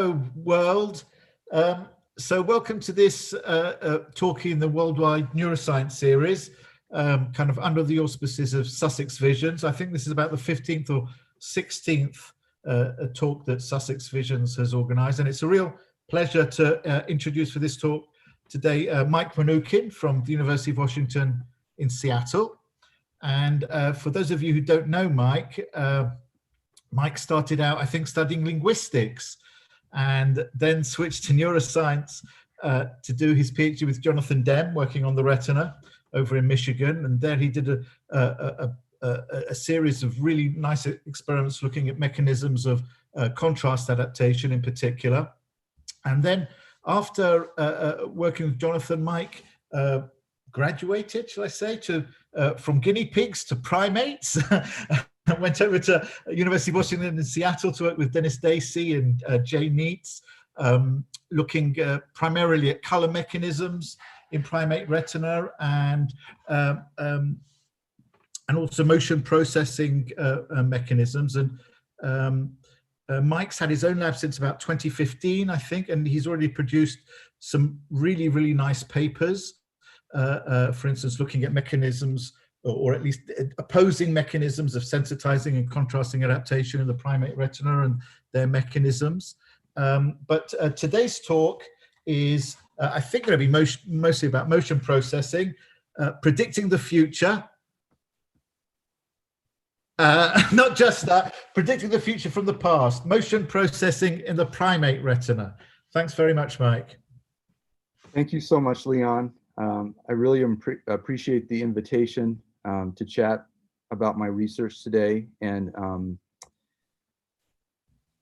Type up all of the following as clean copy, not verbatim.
World. So welcome to this talk in the Worldwide Neuroscience series, kind of under the auspices of Sussex Visions. I think this is about the 15th or 16th talk that Sussex Visions has organized, and it's a real pleasure to introduce for this talk today Mike Manookin from the University of Washington in Seattle. And for those of you who don't know Mike, Mike started out, I think, studying linguistics, and then switched to neuroscience to do his PhD with Jonathan Demme, working on the retina over in Michigan. And there he did a series of really nice experiments looking at mechanisms of contrast adaptation in particular. And then after working with Jonathan, Mike graduated, shall I say, from guinea pigs to primates. Went over to University of Washington in Seattle to work with Dennis Dacey and Jay Neitz, looking primarily at color mechanisms in primate retina and also motion processing mechanisms. And Mike's had his own lab since about 2015, I think, and he's already produced some really, really nice papers. For instance, looking at mechanisms, or at least opposing mechanisms of sensitizing and contrasting adaptation in the primate retina and their mechanisms. But today's talk is, I think, going to be mostly about motion processing, predicting the future. Not just that, predicting the future from the past, motion processing in the primate retina. Thanks very much, Mike. Thank you so much, Leon. I really appreciate the invitation to chat about my research today, and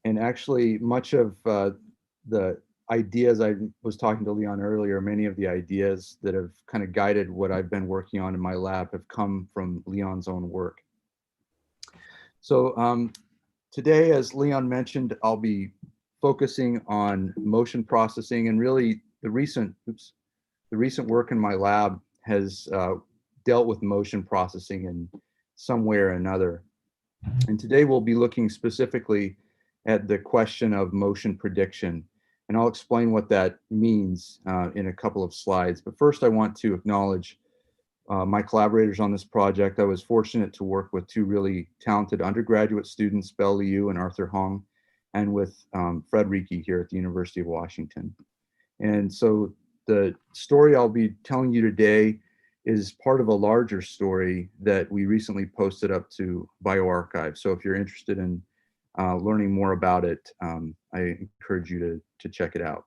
actually much of the ideas I was talking to Leon earlier, many of the ideas that have kind of guided what I've been working on in my lab have come from Leon's own work. So today, as Leon mentioned, I'll be focusing on motion processing, and really the recent work in my lab has dealt with motion processing in some way or another. And today we'll be looking specifically at the question of motion prediction. And I'll explain what that means in a couple of slides. But first, I want to acknowledge my collaborators on this project. I was fortunate to work with two really talented undergraduate students, Belle Liu and Arthur Hong, and with Fred Rieke here at the University of Washington. And so the story I'll be telling you today is part of a larger story that we recently posted up to bioRxiv. So if you're interested in learning more about it, I encourage you to check it out.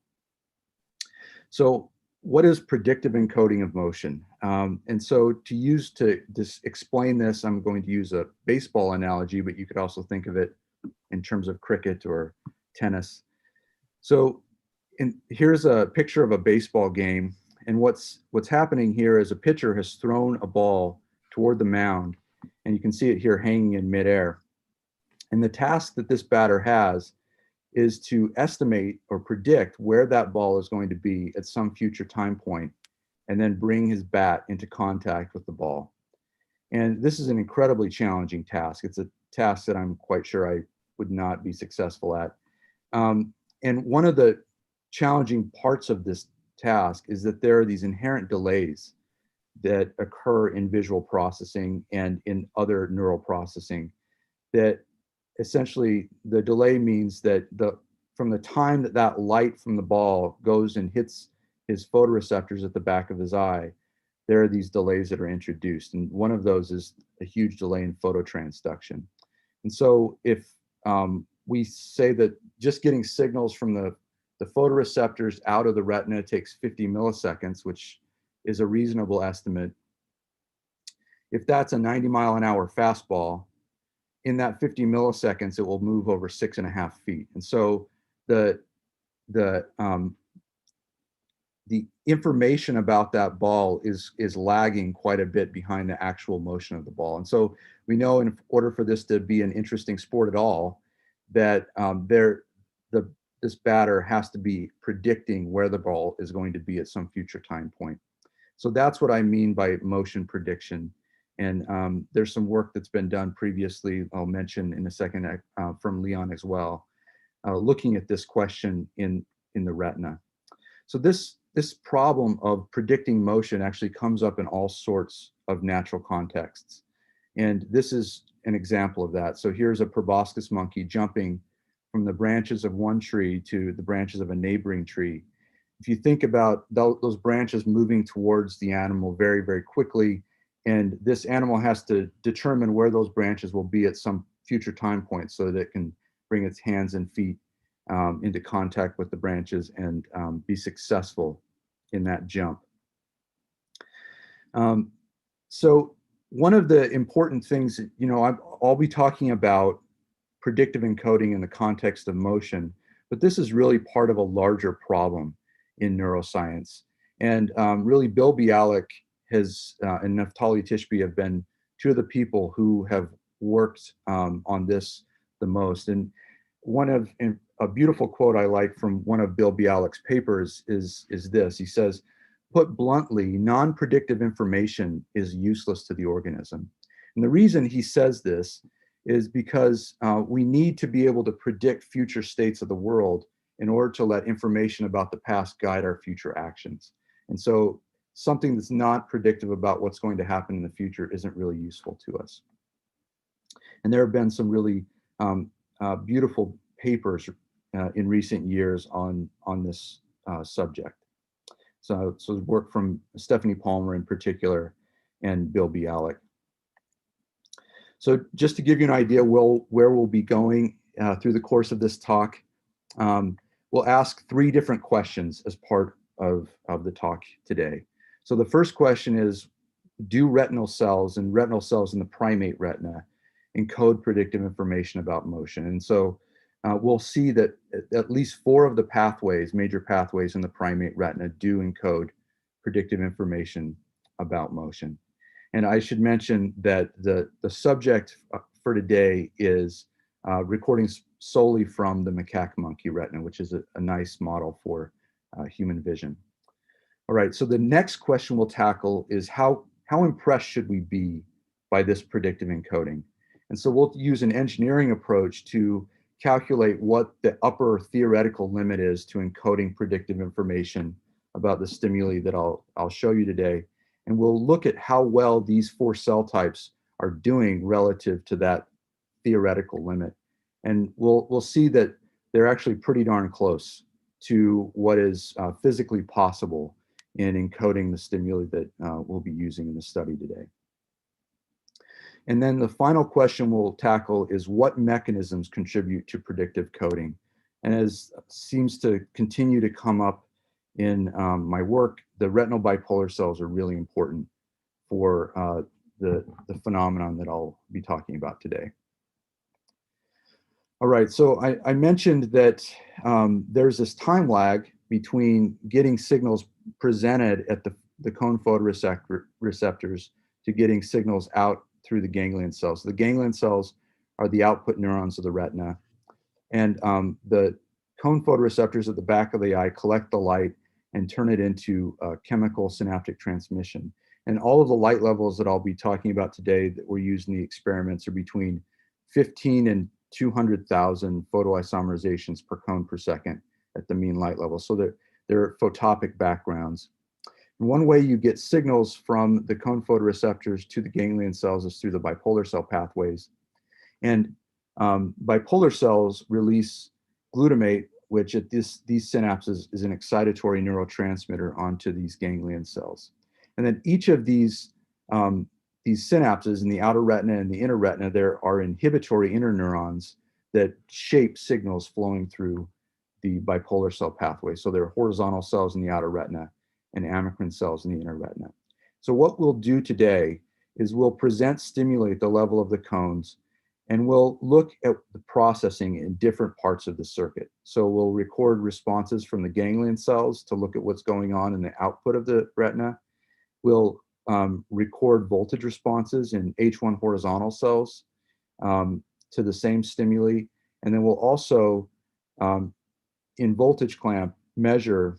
So what is predictive encoding of motion? And so to explain this, I'm going to use a baseball analogy, but you could also think of it in terms of cricket or tennis. So here's a picture of a baseball game. And what's happening here is a pitcher has thrown a ball toward the mound, and you can see it here hanging in midair. And the task that this batter has is to estimate or predict where that ball is going to be at some future time point, and then bring his bat into contact with the ball. And this is an incredibly challenging task. It's a task that I'm quite sure I would not be successful at. And one of the challenging parts of this task is that there are these inherent delays that occur in visual processing and in other neural processing, that essentially the delay means that from the time that light from the ball goes and hits his photoreceptors at the back of his eye, there are these delays that are introduced. And one of those is a huge delay in phototransduction. And so if we say that just getting signals from the photoreceptors out of the retina takes 50 milliseconds, which is a reasonable estimate. If that's a 90-mile-an-hour fastball, in that 50 milliseconds, it will move over 6.5 feet. And so the information about that ball is lagging quite a bit behind the actual motion of the ball. And so we know, in order for this to be an interesting sport at all, that this batter has to be predicting where the ball is going to be at some future time point. So that's what I mean by motion prediction. And there's some work that's been done previously, I'll mention in a second, from Leon as well. looking at this question in the retina. So this problem of predicting motion actually comes up in all sorts of natural contexts. And this is an example of that. So here's a proboscis monkey jumping from the branches of one tree to the branches of a neighboring tree. If you think about those branches moving towards the animal very, very quickly, and this animal has to determine where those branches will be at some future time point so that it can bring its hands and feet into contact with the branches and be successful in that jump. So one of the important things, you know, I'll be talking about predictive encoding in the context of motion, but this is really part of a larger problem in neuroscience. And really, Bill Bialik and Naftali Tishby have been two of the people who have worked on this the most. And a beautiful quote I like from one of Bill Bialik's papers is this. He says, "Put bluntly, non-predictive information is useless to the organism." And the reason he says this is because we need to be able to predict future states of the world in order to let information about the past guide our future actions. And so something that's not predictive about what's going to happen in the future isn't really useful to us. And there have been some really beautiful papers in recent years on this subject. So work from Stephanie Palmer in particular and Bill Bialik. So just to give you an idea where we'll be going through the course of this talk, we'll ask 3 different questions as part of the talk today. So the first question is, do retinal cells in the primate retina encode predictive information about motion? And so we'll see that at least 4 of the major pathways in the primate retina do encode predictive information about motion. And I should mention that the subject for today is recording solely from the macaque monkey retina, which is a nice model for human vision. All right, so the next question we'll tackle is how impressed should we be by this predictive encoding? And so we'll use an engineering approach to calculate what the upper theoretical limit is to encoding predictive information about the stimuli that I'll show you today. And we'll look at how well these 4 cell types are doing relative to that theoretical limit. And we'll see that they're actually pretty darn close to what is physically possible in encoding the stimuli that we'll be using in the study today. And then the final question we'll tackle is what mechanisms contribute to predictive coding. And as seems to continue to come up in my work, the retinal bipolar cells are really important for the phenomenon that I'll be talking about today. All right, so I mentioned that there's this time lag between getting signals presented at the cone photoreceptors to getting signals out through the ganglion cells. So the ganglion cells are the output neurons of the retina. And the cone photoreceptors at the back of the eye collect the light and turn it into chemical synaptic transmission. And all of the light levels that I'll be talking about today that were used in the experiments are between 15 and 200,000 photoisomerizations per cone per second at the mean light level. So they're photopic backgrounds. And one way you get signals from the cone photoreceptors to the ganglion cells is through the bipolar cell pathways. And bipolar cells release glutamate, which at these synapses is an excitatory neurotransmitter onto these ganglion cells. And then each of these synapses in the outer retina and the inner retina, there are inhibitory interneurons that shape signals flowing through the bipolar cell pathway. So there are horizontal cells in the outer retina and amacrine cells in the inner retina. So what we'll do today is we'll present stimuli at the level of the cones, and we'll look at the processing in different parts of the circuit. So we'll record responses from the ganglion cells to look at what's going on in the output of the retina. We'll record voltage responses in H1 horizontal cells to the same stimuli. And then we'll also, in voltage clamp, measure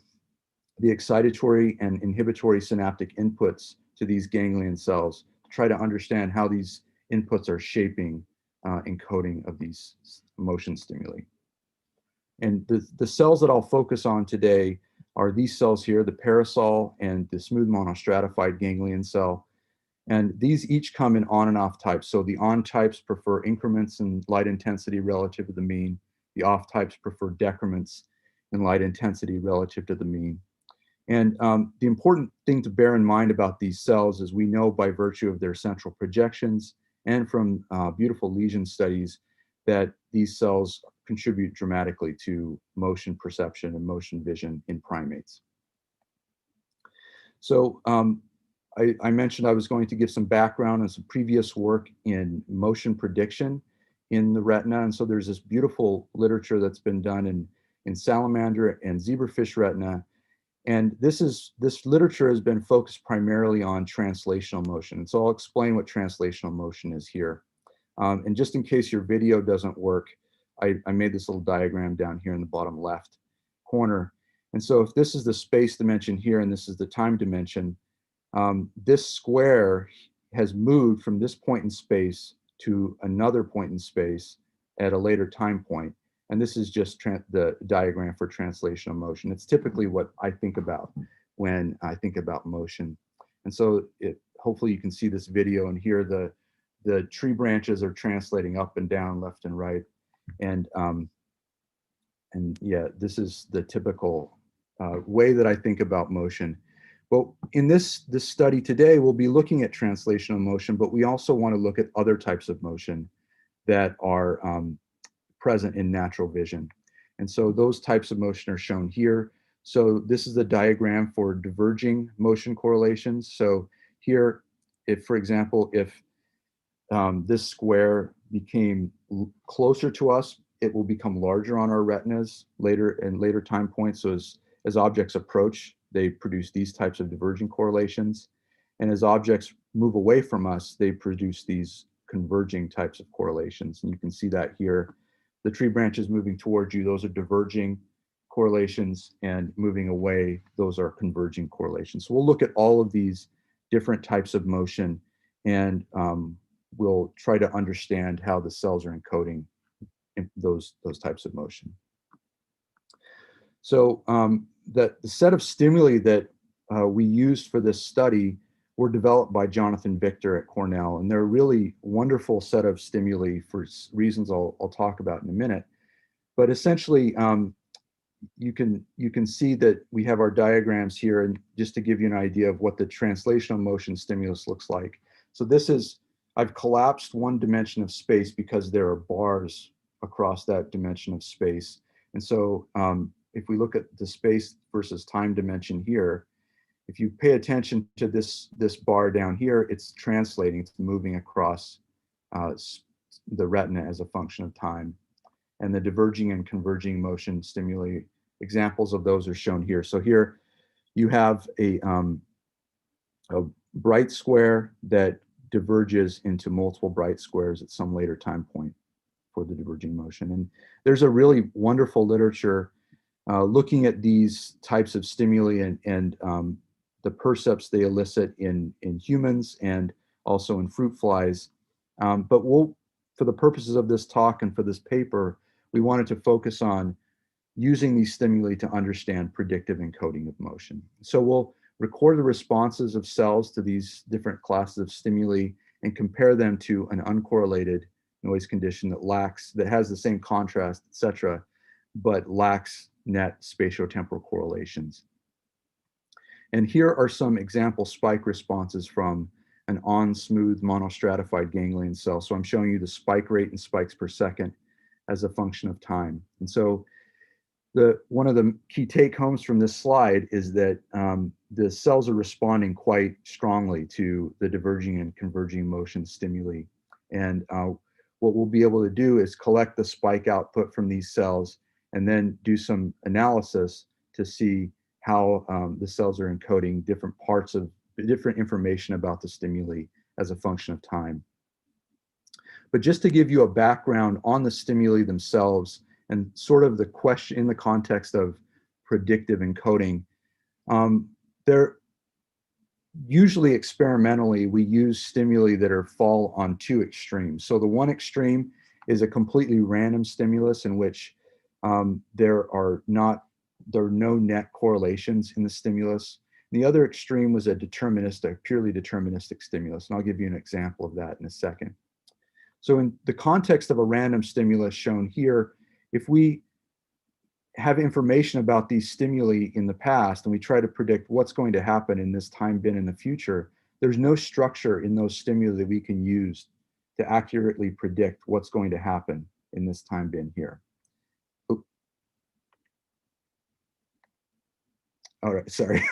the excitatory and inhibitory synaptic inputs to these ganglion cells to try to understand how these inputs are shaping encoding of these motion stimuli. And the cells that I'll focus on today are these cells here, the parasol and the smooth monostratified ganglion cell. And these each come in on and off types. So the on types prefer increments in light intensity relative to the mean. The off types prefer decrements in light intensity relative to the mean. And the important thing to bear in mind about these cells is we know by virtue of their central projections and from beautiful lesion studies that these cells contribute dramatically to motion perception and motion vision in primates. So I mentioned I was going to give some background on some previous work in motion prediction in the retina. And so there's this beautiful literature that's been done in salamander and zebrafish retina. And this literature has been focused primarily on translational motion. And so I'll explain what translational motion is here. And just in case your video doesn't work, I made this little diagram down here in the bottom left corner. And so if this is the space dimension here and this is the time dimension, this square has moved from this point in space to another point in space at a later time point. And this is just the diagram for translational motion. It's typically what I think about when I think about motion. And so hopefully you can see this video and hear the tree branches are translating up and down, left and right. And yeah, this is the typical way that I think about motion. But in this study today, we'll be looking at translational motion, but we also want to look at other types of motion that are present in natural vision. And so those types of motion are shown here. So this is a diagram for diverging motion correlations. So here, if, for example, if this square became closer to us, it will become larger on our retinas later time points. So as objects approach, they produce these types of diverging correlations. And as objects move away from us, they produce these converging types of correlations. And you can see that here. The tree branches moving towards you, those are diverging correlations, and moving away, those are converging correlations. So we'll look at all of these different types of motion, and we'll try to understand how the cells are encoding in those types of motion. So the set of stimuli that we used for this study were developed by Jonathan Victor at Cornell, and they're a really wonderful set of stimuli for reasons I'll talk about in a minute. But essentially, you can see that we have our diagrams here, and just to give you an idea of what the translational motion stimulus looks like. So this is, I've collapsed one dimension of space because there are bars across that dimension of space. And so if we look at the space versus time dimension here, if you pay attention to this bar down here, it's translating, it's moving across the retina as a function of time. And the diverging and converging motion stimuli, examples of those are shown here. So here you have a bright square that diverges into multiple bright squares at some later time point for the diverging motion. And there's a really wonderful literature looking at these types of stimuli and the percepts they elicit in humans and also in fruit flies. But for the purposes of this talk and for this paper, we wanted to focus on using these stimuli to understand predictive encoding of motion. So we'll record the responses of cells to these different classes of stimuli and compare them to an uncorrelated noise condition that has the same contrast, et cetera, but lacks net spatiotemporal correlations. And here are some example spike responses from an on-smooth monostratified ganglion cell. So I'm showing you the spike rate in spikes per second as a function of time. And so one of the key take-homes from this slide is that the cells are responding quite strongly to the diverging and converging motion stimuli. And what we'll be able to do is collect the spike output from these cells and then do some analysis to see how the cells are encoding different information about the stimuli as a function of time. But just to give you a background on the stimuli themselves and sort of the question in the context of predictive encoding, they're usually experimentally, we use stimuli that fall on two extremes. So the one extreme is a completely random stimulus in which there are no net correlations in the stimulus. The other extreme was a purely deterministic stimulus, and I'll give you an example of that in a second. So in the context of a random stimulus shown here, if we have information about these stimuli in the past and we try to predict what's going to happen in this time bin in the future, there's no structure in those stimuli that we can use to accurately predict what's going to happen in this time bin here. All right, sorry.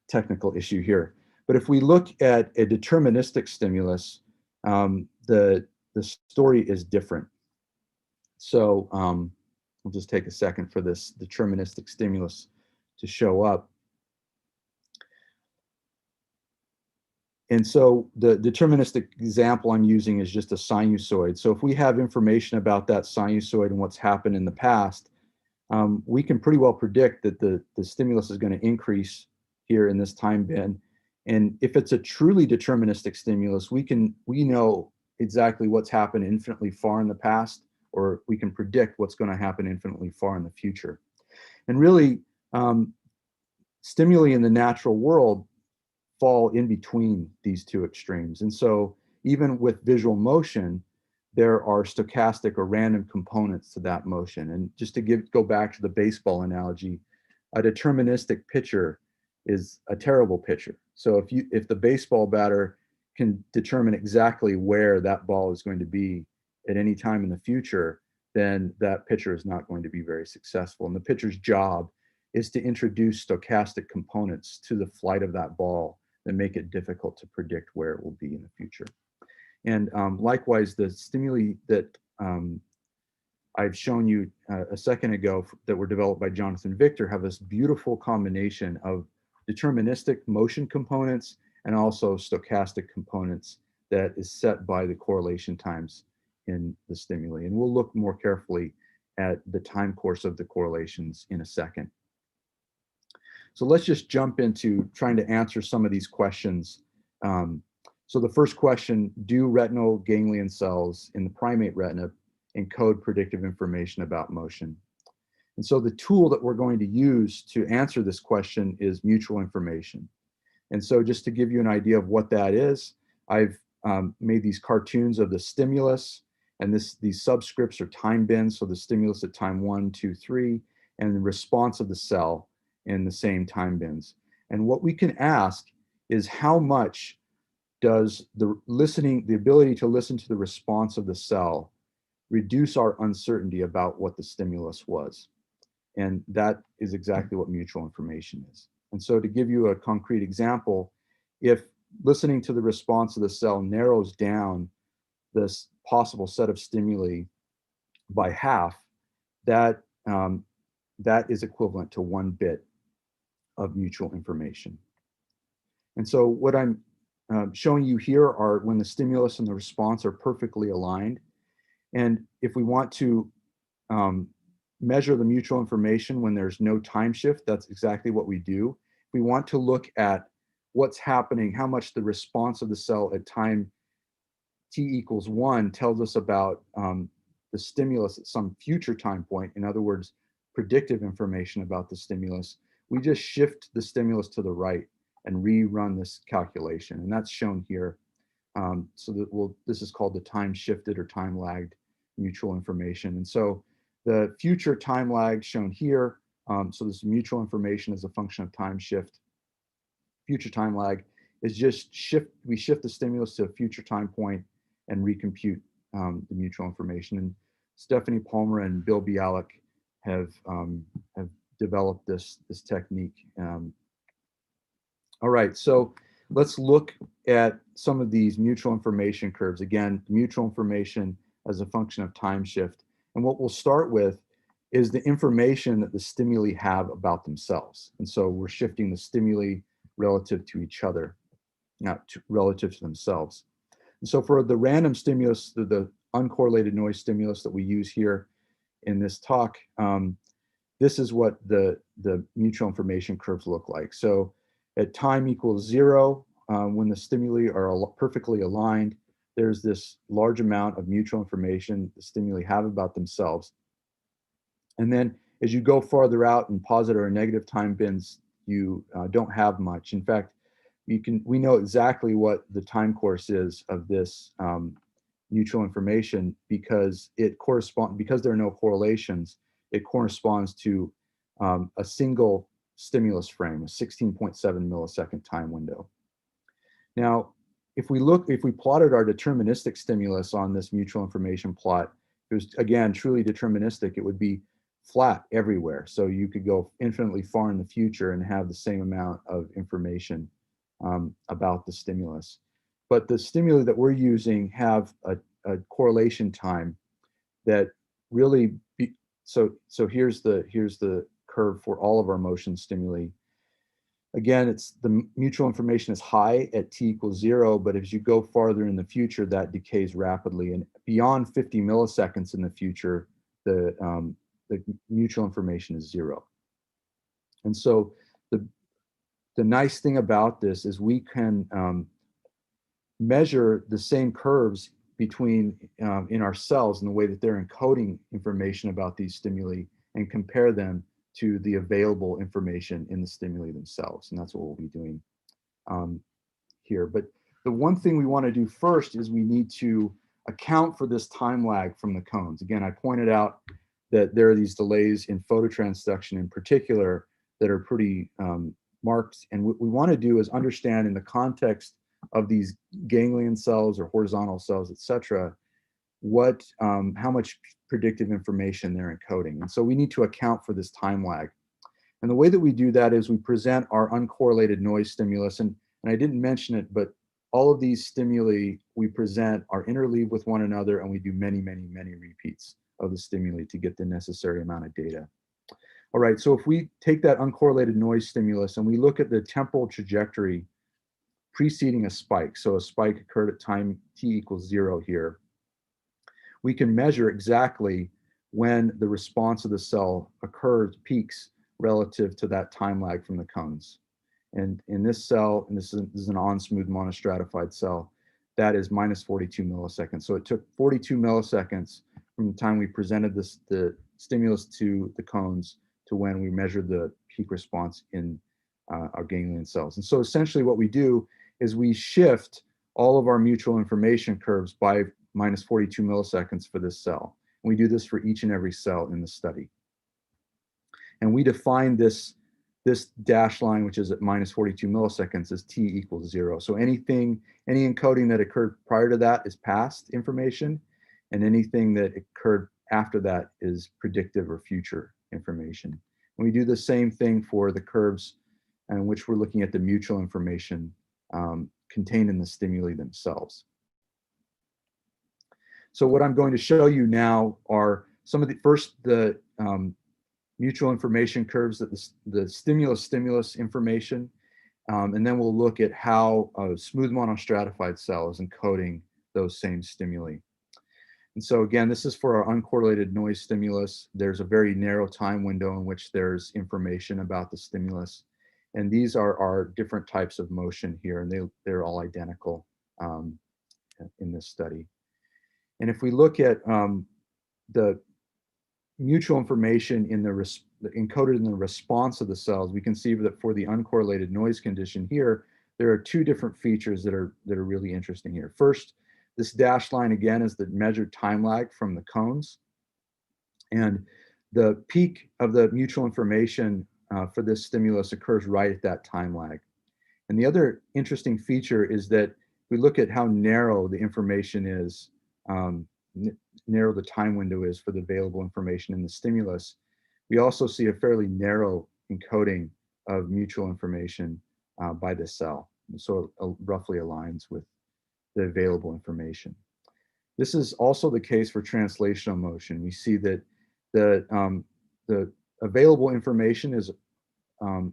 Technical issue here. But if we look at a deterministic stimulus, the story is different. So we'll just take a second for this deterministic stimulus to show up. And so the deterministic example I'm using is just a sinusoid. So if we have information about that sinusoid and what's happened in the past, we can pretty well predict that the stimulus is going to increase here in this time bin. And if it's a truly deterministic stimulus, we know exactly what's happened infinitely far in the past, or we can predict what's going to happen infinitely far in the future. And really, stimuli in the natural world fall in between these two extremes. And so even with visual motion, there are stochastic or random components to that motion. And just to go back to the baseball analogy, a deterministic pitcher is a terrible pitcher. So if the baseball batter can determine exactly where that ball is going to be at any time in the future, then that pitcher is not going to be very successful. And the pitcher's job is to introduce stochastic components to the flight of that ball that make it difficult to predict where it will be in the future. And likewise, the stimuli that I've shown you a second ago that were developed by Jonathan Victor have this beautiful combination of deterministic motion components and also stochastic components that is set by the correlation times in the stimuli. And we'll look more carefully at the time course of the correlations in a second. So let's just jump into trying to answer some of these questions. So the first question, do retinal ganglion cells in the primate retina encode predictive information about motion? And so the tool that we're going to use to answer this question is mutual information. And so just to give you an idea of what that is, I've made these cartoons of the stimulus, and these subscripts are time bins. So the stimulus at time 1, 2, 3, and the response of the cell in the same time bins. And what we can ask is how much does the ability to listen to the response of the cell reduce our uncertainty about what the stimulus was? And that is exactly what mutual information is. And so to give you a concrete example, if listening to the response of the cell narrows down this possible set of stimuli by half, that is equivalent to 1 bit of mutual information. And so what I'm showing you here are when the stimulus and the response are perfectly aligned. And if we want to measure the mutual information when there's no time shift, that's exactly what we do. We want to look at what's happening, how much the response of the cell at time t=1 tells us about the stimulus at some future time point. In other words, predictive information about the stimulus. We just shift the stimulus to the right and rerun this calculation. And that's shown here. So that this is called the time shifted or time lagged mutual information. And so the future time lag shown here. So this mutual information is a function of time shift. Future time lag is just we shift the stimulus to a future time point and recompute the mutual information. And Stephanie Palmer and Bill Bialik have developed this technique. All right, so let's look at some of these mutual information curves. Again, mutual information as a function of time shift. And what we'll start with is the information that the stimuli have about themselves. And so we're shifting the stimuli relative to each other, not relative to themselves. And so for the random stimulus, the uncorrelated noise stimulus that we use here in this talk, this is what the mutual information curves look like. So at time =0, when the stimuli are perfectly aligned, there's this large amount of mutual information the stimuli have about themselves. And then as you go farther out in positive or negative time bins, you don't have much. In fact, we know exactly what the time course is of this mutual information because because there are no correlations, it corresponds to a single stimulus frame, a 16.7 millisecond time window. Now, if we plotted our deterministic stimulus on this mutual information plot, it was, again, truly deterministic. It would be flat everywhere. So you could go infinitely far in the future and have the same amount of information about the stimulus. But the stimuli that we're using have a correlation time that really, so here's the curve for all of our motion stimuli. Again, it's the mutual information is high at t equals 0, but as you go farther in the future, that decays rapidly. And beyond 50 milliseconds in the future, the mutual information is 0. And so the nice thing about this is we can measure the same curves between in our cells and the way that they're encoding information about these stimuli and compare them to the available information in the stimuli themselves. And that's what we'll be doing here. But the one thing we want to do first is we need to account for this time lag from the cones. Again, I pointed out that there are these delays in phototransduction in particular that are pretty marked. And what we want to do is understand in the context of these ganglion cells or horizontal cells, et cetera, how much predictive information they're encoding. And so we need to account for this time lag. And the way that we do that is we present our uncorrelated noise stimulus. And I didn't mention it, but all of these stimuli we present are interleaved with one another, and we do many, many, many repeats of the stimuli to get the necessary amount of data. All right, so if we take that uncorrelated noise stimulus and we look at the temporal trajectory preceding a spike, so a spike occurred at time t equals 0 here, we can measure exactly when the response of the cell occurs, peaks relative to that time lag from the cones. And in this cell, and this is an on-smooth monostratified cell, that is minus 42 milliseconds. So it took 42 milliseconds from the time we presented the stimulus to the cones to when we measured the peak response in our ganglion cells. And so essentially what we do is we shift all of our mutual information curves by minus 42 milliseconds for this cell. And we do this for each and every cell in the study. And we define this dashed line, which is at minus 42 milliseconds, as t equals 0. So any encoding that occurred prior to that is past information, and anything that occurred after that is predictive or future information. And we do the same thing for the curves in which we're looking at the mutual information contained in the stimuli themselves. So what I'm going to show you now are some of the mutual information curves, that the stimulus information, and then we'll look at how a smooth monostratified cell is encoding those same stimuli. And so again, this is for our uncorrelated noise stimulus. There's a very narrow time window in which there's information about the stimulus. And these are our different types of motion here, and they're all identical in this study. And if we look at the mutual information encoded in the response of the cells, we can see that for the uncorrelated noise condition here, there are two different features that are really interesting here. First, this dashed line again is the measured time lag from the cones. And the peak of the mutual information for this stimulus occurs right at that time lag. And the other interesting feature is that we look at how narrow the information is, narrow the time window is for the available information in the stimulus. We also see a fairly narrow encoding of mutual information by the cell. So it roughly aligns with the available information. This is also the case for translational motion. We see that the available information is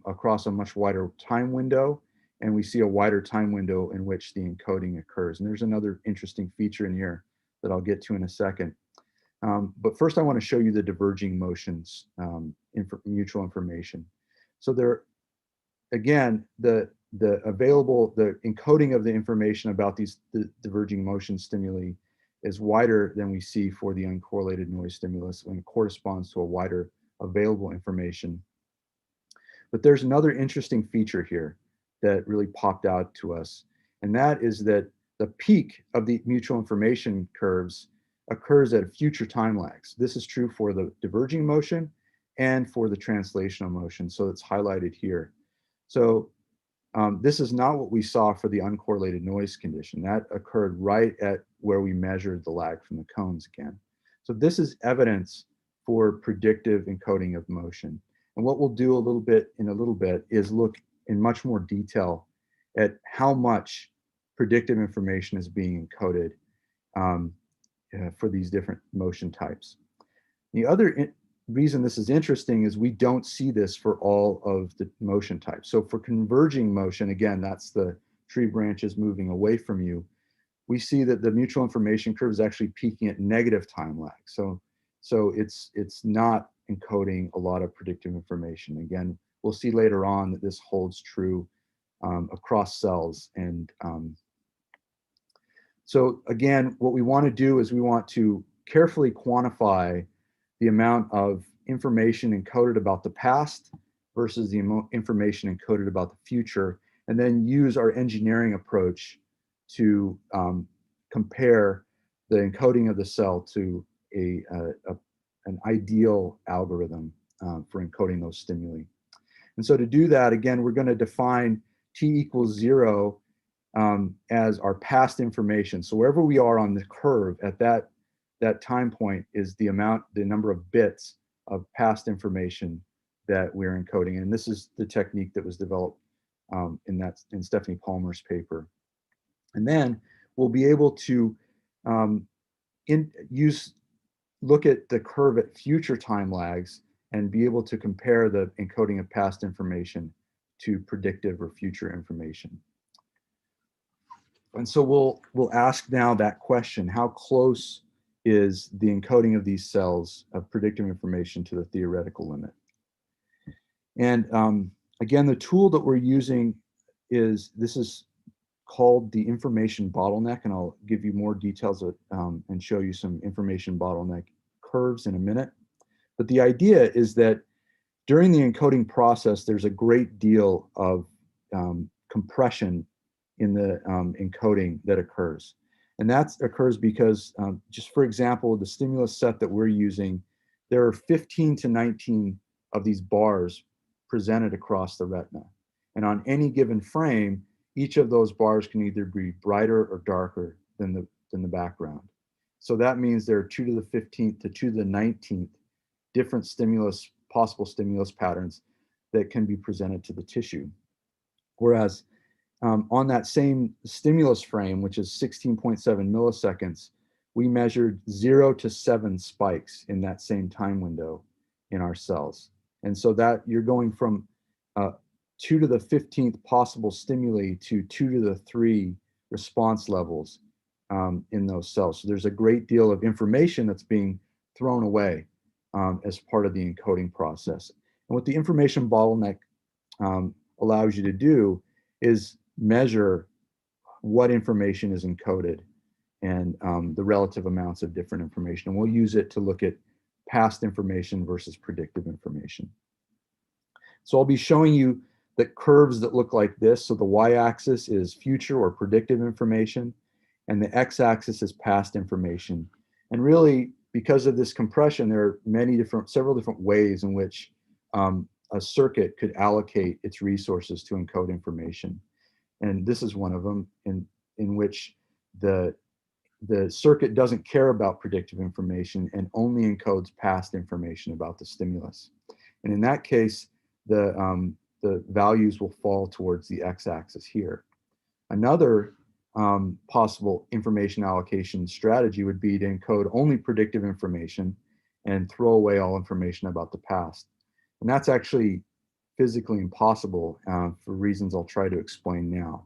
across a much wider time window, and we see a wider time window in which the encoding occurs. And there's another interesting feature in here that I'll get to in a second. But first I want to show you the diverging motions mutual information. So there, again, the encoding of the information about these diverging motion stimuli is wider than we see for the uncorrelated noise stimulus, when it corresponds to a wider available information. But there's another interesting feature here that really popped out to us, and that is that the peak of the mutual information curves occurs at future time lags. This is true for the diverging motion and for the translational motion, so it's highlighted here. So this is not what we saw for the uncorrelated noise condition. That occurred right at where we measured the lag from the cones again. So this is evidence for predictive encoding of motion. And what we'll do in a little bit is look in much more detail at how much predictive information is being encoded for these different motion types. The other reason this is interesting is we don't see this for all of the motion types. So for converging motion, again, that's the tree branches moving away from you, we see that the mutual information curve is actually peaking at negative time lag. So it's not encoding a lot of predictive information. Again, we'll see later on that this holds true across cells. And so again, what we want to do is we want to carefully quantify the amount of information encoded about the past versus the information encoded about the future, and then use our engineering approach to compare the encoding of the cell to an ideal algorithm for encoding those stimuli. And so to do that, again, we're going to define t equals 0 as our past information. So wherever we are on the curve at that time point is the number of bits of past information that we're encoding. And this is the technique that was developed in Stephanie Palmer's paper. And then we'll be able to look at the curve at future time lags and be able to compare the encoding of past information to predictive or future information. And so we'll ask now that question: how close is the encoding of these cells of predictive information to the theoretical limit? And again, the tool that we're using is called the information bottleneck, and I'll give you more details and show you some information bottleneck curves in a minute. But the idea is that during the encoding process, there's a great deal of compression in the encoding that occurs. And that occurs because, just for example, the stimulus set that we're using, there are 15 to 19 of these bars presented across the retina. And on any given frame, each of those bars can either be brighter or darker than the background. So that means there are 2 to the 15th to 2 to the 19th different possible stimulus patterns that can be presented to the tissue. Whereas on that same stimulus frame, which is 16.7 milliseconds, we measured 0 to 7 spikes in that same time window in our cells. And so that you're going from 2 to the 15th possible stimuli to 2 to the 3 response levels in those cells. So there's a great deal of information that's being thrown away as part of the encoding process. And what the information bottleneck allows you to do is measure what information is encoded and the relative amounts of different information. And we'll use it to look at past information versus predictive information. So I'll be showing you the curves that look like this. So the y-axis is future or predictive information, and the x-axis is past information. And really, because of this compression, there are several different ways in which a circuit could allocate its resources to encode information. And this is one of them in which the circuit doesn't care about predictive information and only encodes past information about the stimulus. And in that case, the values will fall towards the x-axis here. Another possible information allocation strategy would be to encode only predictive information and throw away all information about the past. And that's actually physically impossible for reasons I'll try to explain now.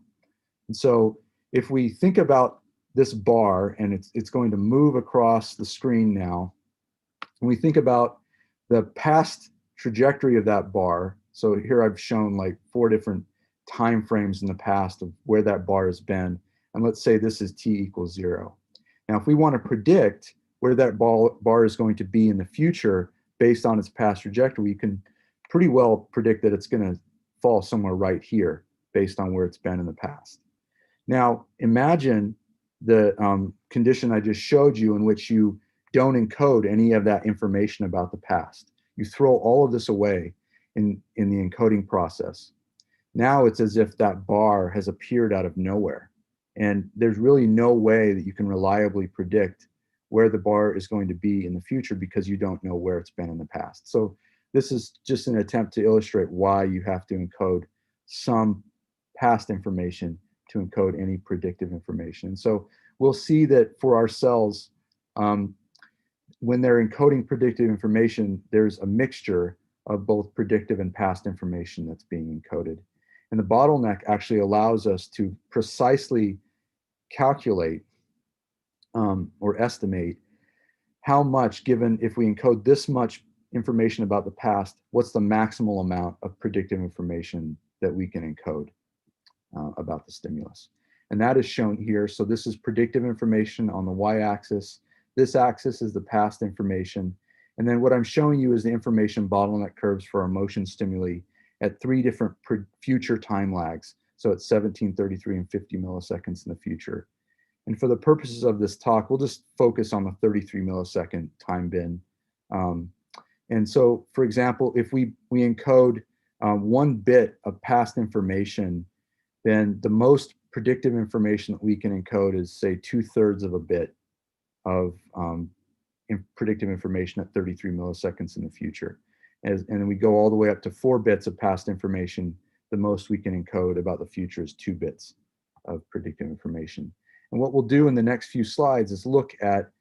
And so if we think about this bar, and it's going to move across the screen now, and we think about the past trajectory of that bar. So here I've shown like 4 different time frames in the past of where that bar has been. And let's say this is t equals 0. Now, if we want to predict where that bar is going to be in the future based on its past trajectory, we can pretty well predict that it's going to fall somewhere right here based on where it's been in the past. Now, imagine the condition I just showed you in which you don't encode any of that information about the past. You throw all of this away in the encoding process. Now it's as if that bar has appeared out of nowhere. And there's really no way that you can reliably predict where the bar is going to be in the future because you don't know where it's been in the past. So this is just an attempt to illustrate why you have to encode some past information to encode any predictive information. And so we'll see that for our cells, when they're encoding predictive information, there's a mixture of both predictive and past information that's being encoded. And the bottleneck actually allows us to precisely calculate or estimate how much, given if we encode this much information about the past, what's the maximal amount of predictive information that we can encode about the stimulus. And that is shown here. So this is predictive information on the y-axis. This axis is the past information. And then what I'm showing you is the information bottleneck curves for our motion stimuli at 3 different future time lags. So at 17, 33, and 50 milliseconds in the future. And for the purposes of this talk, we'll just focus on the 33 millisecond time bin. And so, for example, if we encode 1 bit of past information, then the most predictive information that we can encode is, say, 2/3 of a bit of predictive information at 33 milliseconds in the future. And then we go all the way up to 4 bits of past information. The most we can encode about the future is 2 bits of predictive information. And what we'll do in the next few slides is look at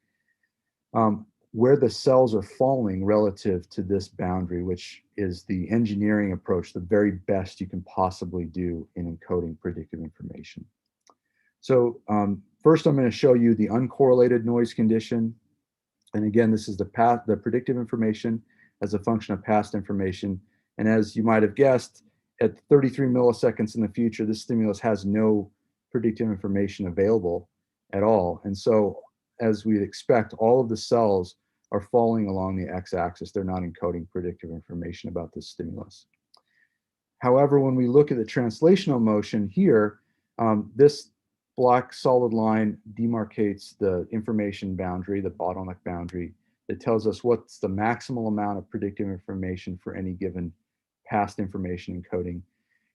where the cells are falling relative to this boundary, which is the engineering approach, the very best you can possibly do in encoding predictive information. So first I'm going to show you the uncorrelated noise condition. And again, this is the predictive information as a function of past information. And as you might have guessed, at 33 milliseconds in the future, this stimulus has no predictive information available at all. And so as we'd expect, all of the cells are falling along the x-axis. They're not encoding predictive information about this stimulus. However, when we look at the translational motion here, this black solid line demarcates the information boundary, the bottleneck boundary, that tells us what's the maximal amount of predictive information for any given past information encoding.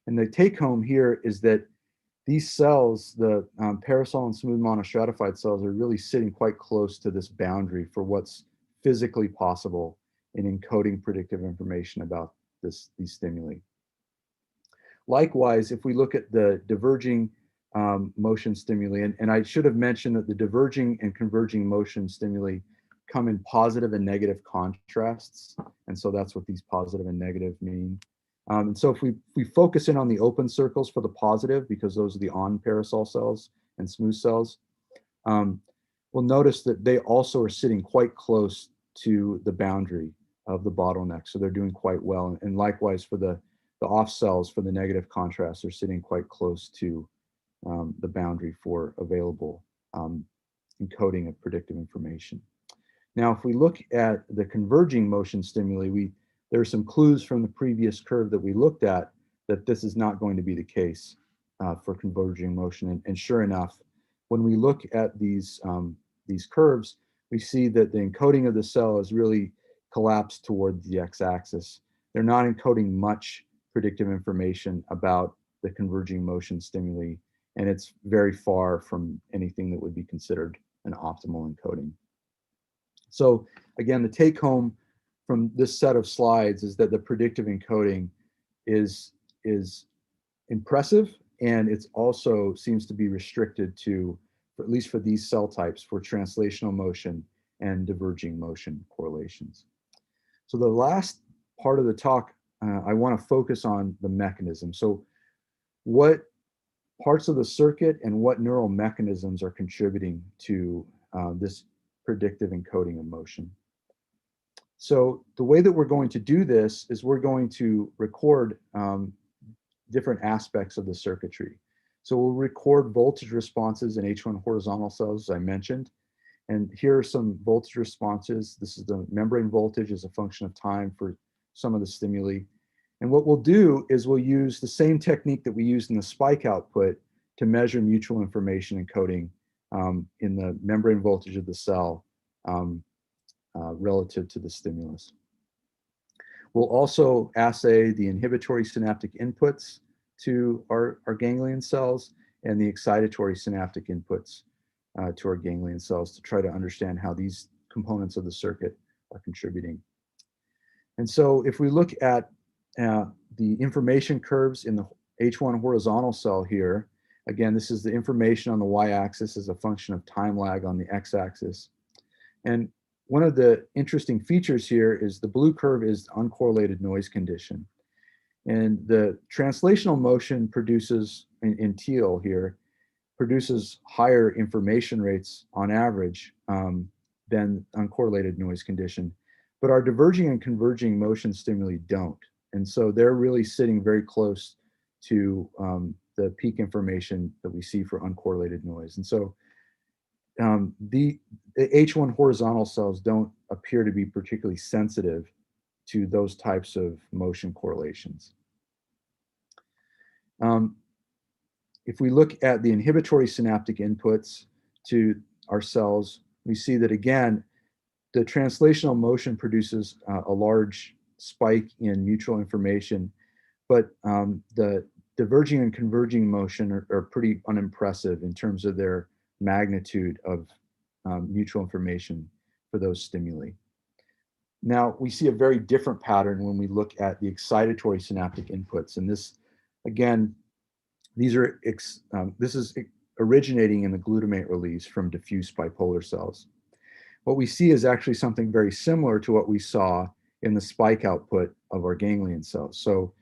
And the take home here is that these cells, the parasol and smooth monostratified cells, are really sitting quite close to this boundary for what's physically possible in encoding predictive information about these stimuli. Likewise, if we look at the diverging motion stimuli, and I should have mentioned that the diverging and converging motion stimuli come in positive and negative contrasts. And so that's what these positive and negative mean. And so if we focus in on the open circles for the positive, because those are the on parasol cells and smooth cells, we'll notice that they also are sitting quite close to the boundary of the bottleneck. So they're doing quite well. And likewise for the off cells, for the negative contrast, they're sitting quite close to the boundary for available encoding of predictive information. Now, if we look at the converging motion stimuli, there are some clues from the previous curve that we looked at that this is not going to be the case for converging motion. And sure enough, when we look at these curves, we see that the encoding of the cell is really collapsed toward the x-axis. They're not encoding much predictive information about the converging motion stimuli, and it's very far from anything that would be considered an optimal encoding. So again, the take home from this set of slides is that the predictive encoding is impressive, and it's also seems to be restricted to, at least for these cell types, for translational motion and diverging motion correlations. So the last part of the talk, I want to focus on the mechanism. So what parts of the circuit and what neural mechanisms are contributing to this predictive encoding of motion? So the way that we're going to do this is we're going to record different aspects of the circuitry. So we'll record voltage responses in H1 horizontal cells, as I mentioned, And here are some voltage responses. This is the membrane voltage as a function of time for some of the stimuli. And what we'll do is we'll use the same technique that we used in the spike output to measure mutual information encoding in the membrane voltage of the cell relative to the stimulus. We'll also assay the inhibitory synaptic inputs to our ganglion cells and the excitatory synaptic inputs to our ganglion cells to try to understand how these components of the circuit are contributing. And so if we look at the information curves in the H1 horizontal cell here, again, this is the information on the y-axis as a function of time lag on the x-axis. And one of the interesting features here is the blue curve is the uncorrelated noise condition. And the translational motion produces, in teal here, produces higher information rates on average than uncorrelated noise condition. But our diverging and converging motion stimuli don't. And so they're really sitting very close to the peak information that we see for uncorrelated noise. And so the H1 horizontal cells don't appear to be particularly sensitive to those types of motion correlations. If we look at the inhibitory synaptic inputs to our cells, we see that again, the translational motion produces a large spike in mutual information, but the diverging and converging motion are pretty unimpressive in terms of their magnitude of mutual information for those stimuli. Now, we see a very different pattern when we look at the excitatory synaptic inputs. And this, again, this is originating in the glutamate release from diffuse bipolar cells. What we see is actually something very similar to what we saw in the spike output of our ganglion cells. So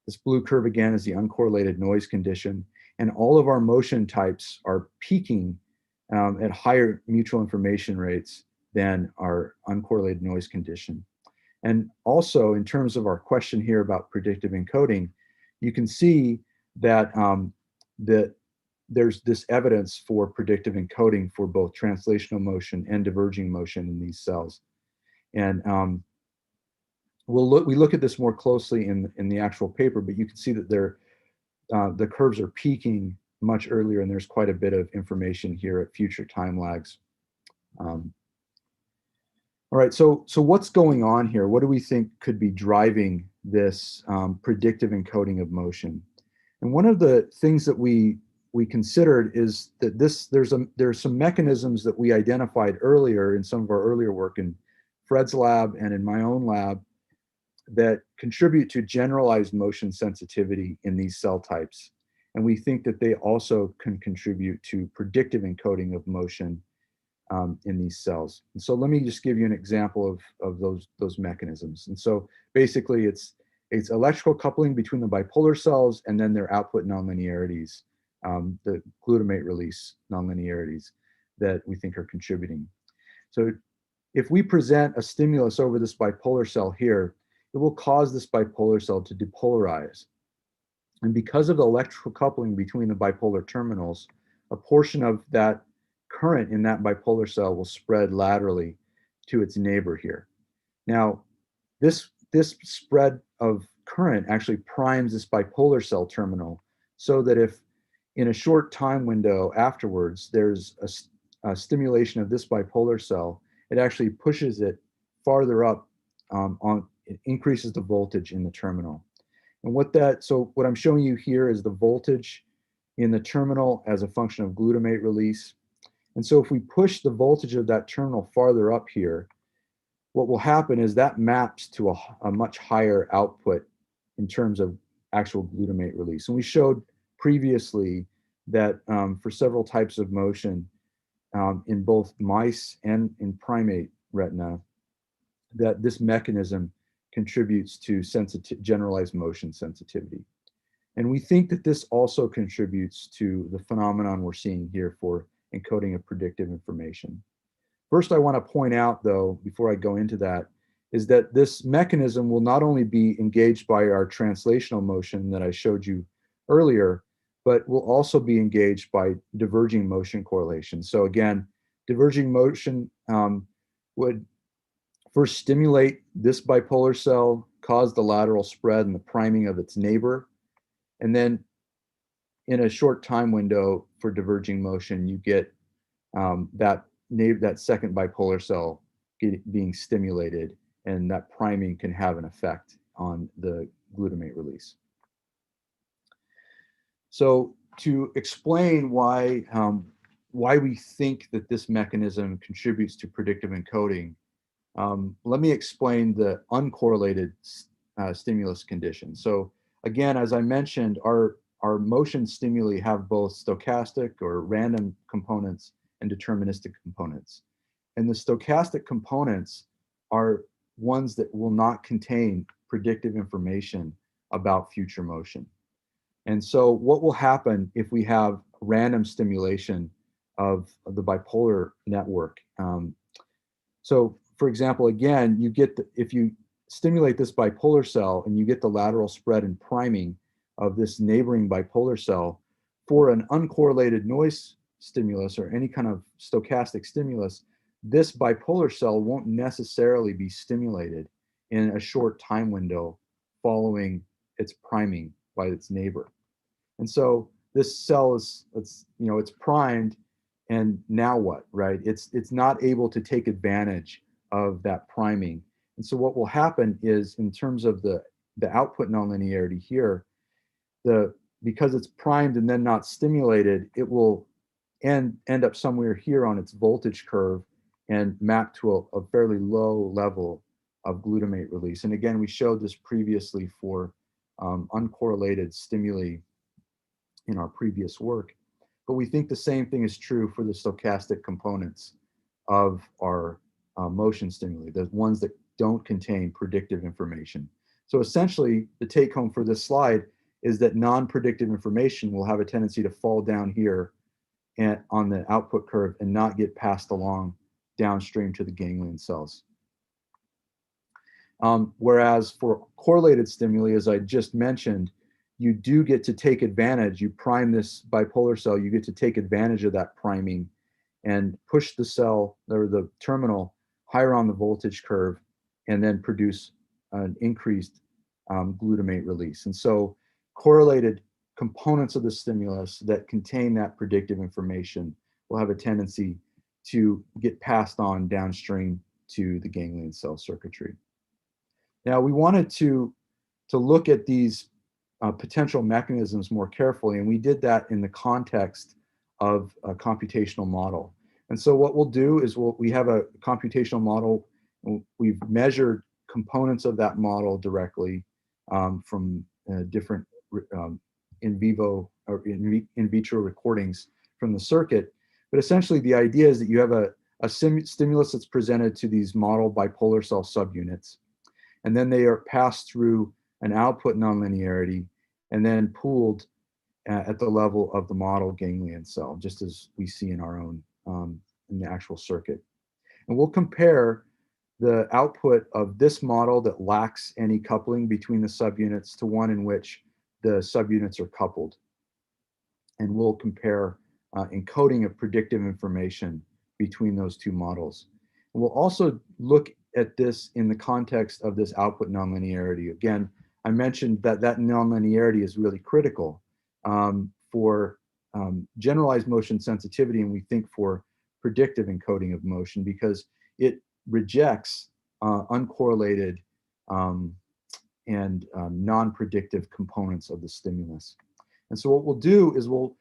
this blue curve again is the uncorrelated noise condition, and all of our motion types are peaking at higher mutual information rates than our uncorrelated noise condition. And also in terms of our question here about predictive encoding, you can see that, that there's this evidence for predictive encoding for both translational motion and diverging motion in these cells. And we look at this more closely in the actual paper, but you can see that the curves are peaking much earlier, and there's quite a bit of information here at future time lags. All right, so what's going on here? What do we think could be driving this predictive encoding of motion? And one of the things that we considered is that there's some mechanisms that we identified earlier in some of our earlier work in Fred's lab and in my own lab that contribute to generalized motion sensitivity in these cell types. And we think that they also can contribute to predictive encoding of motion in these cells. And so let me just give you an example of those mechanisms. And so basically it's electrical coupling between the bipolar cells and then their output nonlinearities, the glutamate release nonlinearities that we think are contributing. So if we present a stimulus over this bipolar cell here, it will cause this bipolar cell to depolarize. And because of the electrical coupling between the bipolar terminals, a portion of that current in that bipolar cell will spread laterally to its neighbor here. Now, this spread of current actually primes this bipolar cell terminal so that if in a short time window afterwards there's a stimulation of this bipolar cell, it actually pushes it farther up it increases the voltage in the terminal. And what I'm showing you here is the voltage in the terminal as a function of glutamate release. And so if we push the voltage of that terminal farther up here, what will happen is that maps to a much higher output in terms of actual glutamate release. And we showed previously that for several types of motion in both mice and in primate retina, that this mechanism contributes to generalized motion sensitivity. And we think that this also contributes to the phenomenon we're seeing here for encoding of predictive information. First, I want to point out, though, before I go into that, is that this mechanism will not only be engaged by our translational motion that I showed you earlier, but will also be engaged by diverging motion correlation. So again, Diverging motion would first stimulate this bipolar cell, cause the lateral spread and the priming of its neighbor, and then in a short time window for diverging motion, you get that second bipolar cell being stimulated, and that priming can have an effect on the glutamate release. So to explain why we think that this mechanism contributes to predictive encoding, let me explain the uncorrelated stimulus condition. So again, as I mentioned, our motion stimuli have both stochastic or random components and deterministic components. And the stochastic components are ones that will not contain predictive information about future motion. And so what will happen if we have random stimulation of the bipolar network? So for example, again, you get if you stimulate this bipolar cell and you get the lateral spread and priming of this neighboring bipolar cell for an uncorrelated noise stimulus or any kind of stochastic stimulus, this bipolar cell won't necessarily be stimulated in a short time window following its priming by its neighbor. And so this cell it's primed, and now what, right? It's not able to take advantage of that priming. And so what will happen is, in terms of the output nonlinearity here, because it's primed and then not stimulated, it will end up somewhere here on its voltage curve and map to a fairly low level of glutamate release. And again, we showed this previously for uncorrelated stimuli in our previous work. But we think the same thing is true for the stochastic components of our motion stimuli, the ones that don't contain predictive information. So essentially, the take home for this slide is that non-predictive information will have a tendency to fall down here and on the output curve and not get passed along downstream to the ganglion cells. Whereas for correlated stimuli, as I just mentioned, you do get to take advantage. You prime this bipolar cell, you get to take advantage of that priming and push the cell or the terminal higher on the voltage curve, and then produce an increased glutamate release. And so correlated components of the stimulus that contain that predictive information will have a tendency to get passed on downstream to the ganglion cell circuitry. Now, we wanted to look at these potential mechanisms more carefully, and we did that in the context of a computational model. And so what we'll do is we have a computational model. We've measured components of that model directly from different in vivo or in vitro recordings from the circuit. But essentially, the idea is that you have a stimulus that's presented to these model bipolar cell subunits, and then they are passed through an output nonlinearity and then pooled at the level of the model ganglion cell, just as we see in our own in the actual circuit. And we'll compare the output of this model that lacks any coupling between the subunits to one in which the subunits are coupled. And we'll compare encoding of predictive information between those two models. And we'll also look at this in the context of this output nonlinearity. Again, I mentioned that nonlinearity is really critical for generalized motion sensitivity, and we think for predictive encoding of motion, because it rejects uncorrelated and non-predictive components of the stimulus. And so what we'll do is we'll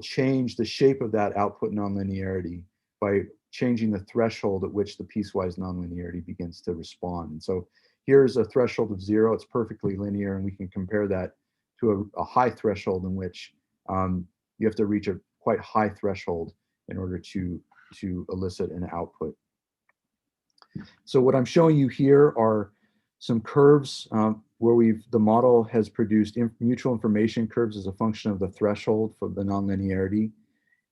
change the shape of that output nonlinearity by changing the threshold at which the piecewise nonlinearity begins to respond. And so here's a threshold of 0, it's perfectly linear, and we can compare that to a high threshold in which you have to reach a quite high threshold in order to elicit an output. So what I'm showing you here are some curves where the model has produced mutual information curves as a function of the threshold for the nonlinearity.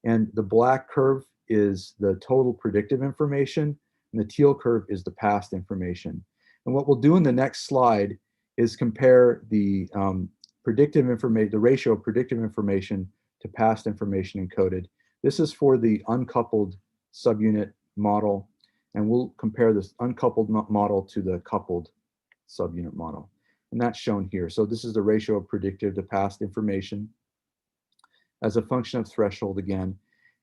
And the black curve is the total predictive information, and the teal curve is the past information. And what we'll do in the next slide is compare the predictive information, the ratio of predictive information to past information encoded. This is for the uncoupled subunit model, and we'll compare this uncoupled model to the coupled subunit model. And that's shown here. So this is the ratio of predictive to past information as a function of threshold again.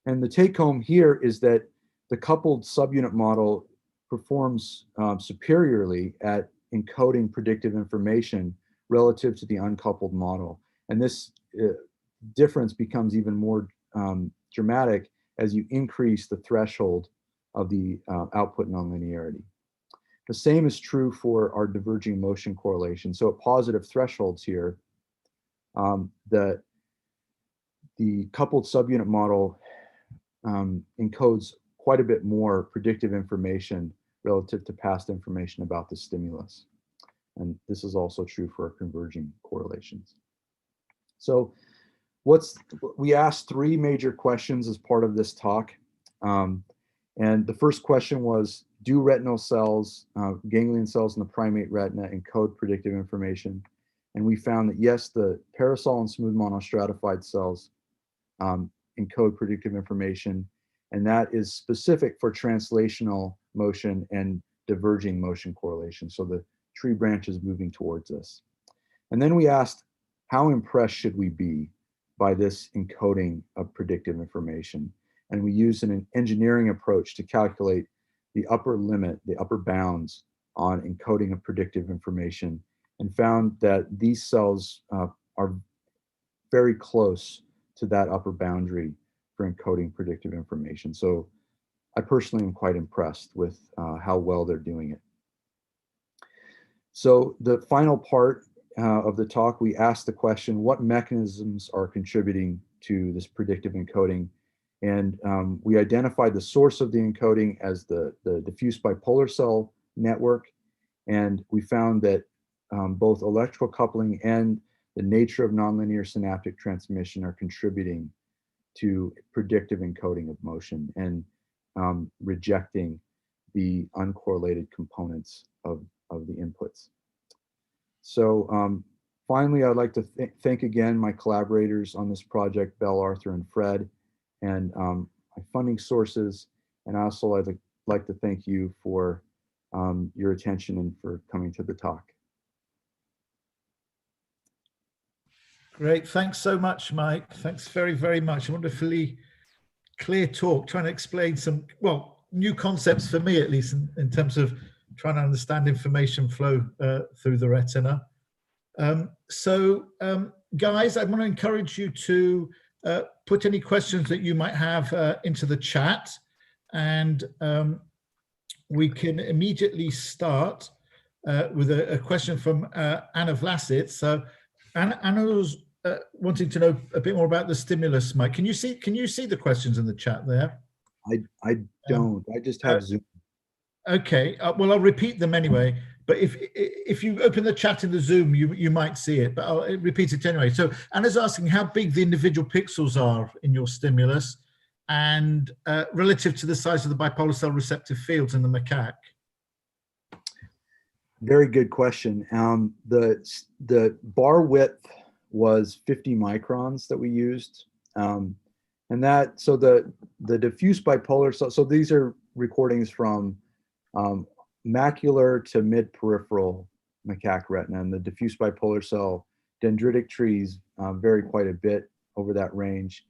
And the take home here is that the coupled subunit model performs superiorly at encoding predictive information relative to the uncoupled model. And this difference becomes even more dramatic as you increase the threshold of the output nonlinearity. The same is true for our diverging motion correlation. So at positive thresholds here, the coupled subunit model encodes quite a bit more predictive information relative to past information about the stimulus. And this is also true for our converging correlations. So we asked three major questions as part of this talk. And the first question was, do retinal cells, ganglion cells in the primate retina encode predictive information? And we found that yes, the parasol and smooth monostratified cells encode predictive information, and that is specific for translational motion and diverging motion correlation. So the tree branch is moving towards us. And then we asked, how impressed should we be by this encoding of predictive information? And we used an engineering approach to calculate the upper limit, the upper bounds on encoding of predictive information, and found that these cells are very close to that upper boundary for encoding predictive information. So I personally am quite impressed with how well they're doing it. So the final part of the talk, we asked the question, what mechanisms are contributing to this predictive encoding? And we identified the source of the encoding as the diffuse bipolar cell network. And we found that both electrical coupling and the nature of nonlinear synaptic transmission are contributing to predictive encoding of motion and rejecting the uncorrelated components of the inputs. So finally, I'd like to thank again my collaborators on this project, Belle, Arthur, and Fred, and my funding sources. And also I'd like to thank you for your attention and for coming to the talk. Great, thanks so much, Mike. Thanks very, very much. A wonderfully clear talk, trying to explain some, well, new concepts for me at least, in terms of trying to understand information flow through the retina. Guys, I want to encourage you to put any questions that you might have into the chat, and we can immediately start with a question from Anna Vlasic. So Anna was wanting to know a bit more about the stimulus, Mike. Can you see the questions in the chat there? I don't. I just have Zoom. Okay. Well, I'll repeat them anyway. But if you open the chat in the Zoom, you might see it. But I'll repeat it anyway. So Anna's asking how big the individual pixels are in your stimulus, and relative to the size of the bipolar cell receptive fields in the macaque. Very good question. The bar width was 50 microns that we used, and that, so the diffuse bipolar cell. So these are recordings from macular to mid-peripheral macaque retina, and the diffuse bipolar cell dendritic trees vary quite a bit over that range.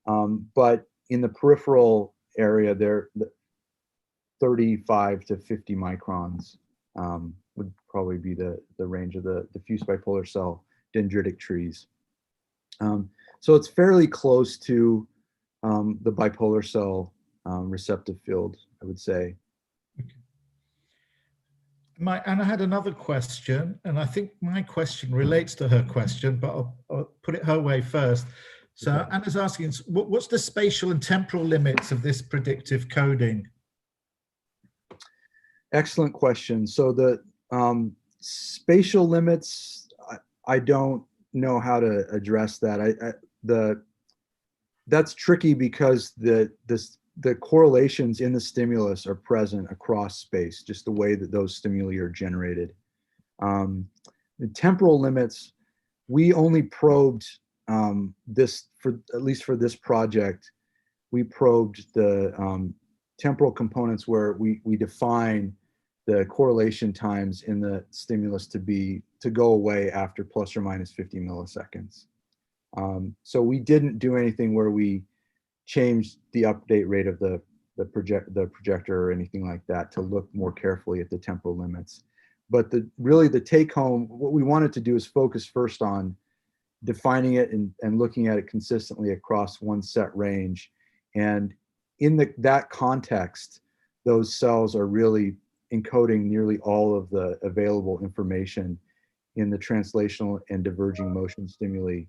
But in the peripheral area, they're 35 to 50 microns. Would probably be the range of the diffuse bipolar cell dendritic trees. So it's fairly close to the bipolar cell receptive field, I would say. Anna had another question, and I think my question relates to her question, but I'll put it her way first. So okay. Anna's asking, what's the spatial and temporal limits of this predictive coding? Excellent question. So the spatial limits, I don't know how to address that. That's tricky because the correlations in the stimulus are present across space, just the way that those stimuli are generated. The temporal limits, we only probed this, for at least for this project, we probed the temporal components where we define the correlation times in the stimulus to go away after plus or minus 50 milliseconds. So we didn't do anything where we changed the update rate of the projector or anything like that to look more carefully at the temporal limits. But really the take home, what we wanted to do is focus first on defining it and looking at it consistently across one set range. And in that context, those cells are really encoding nearly all of the available information in the translational and diverging motion stimuli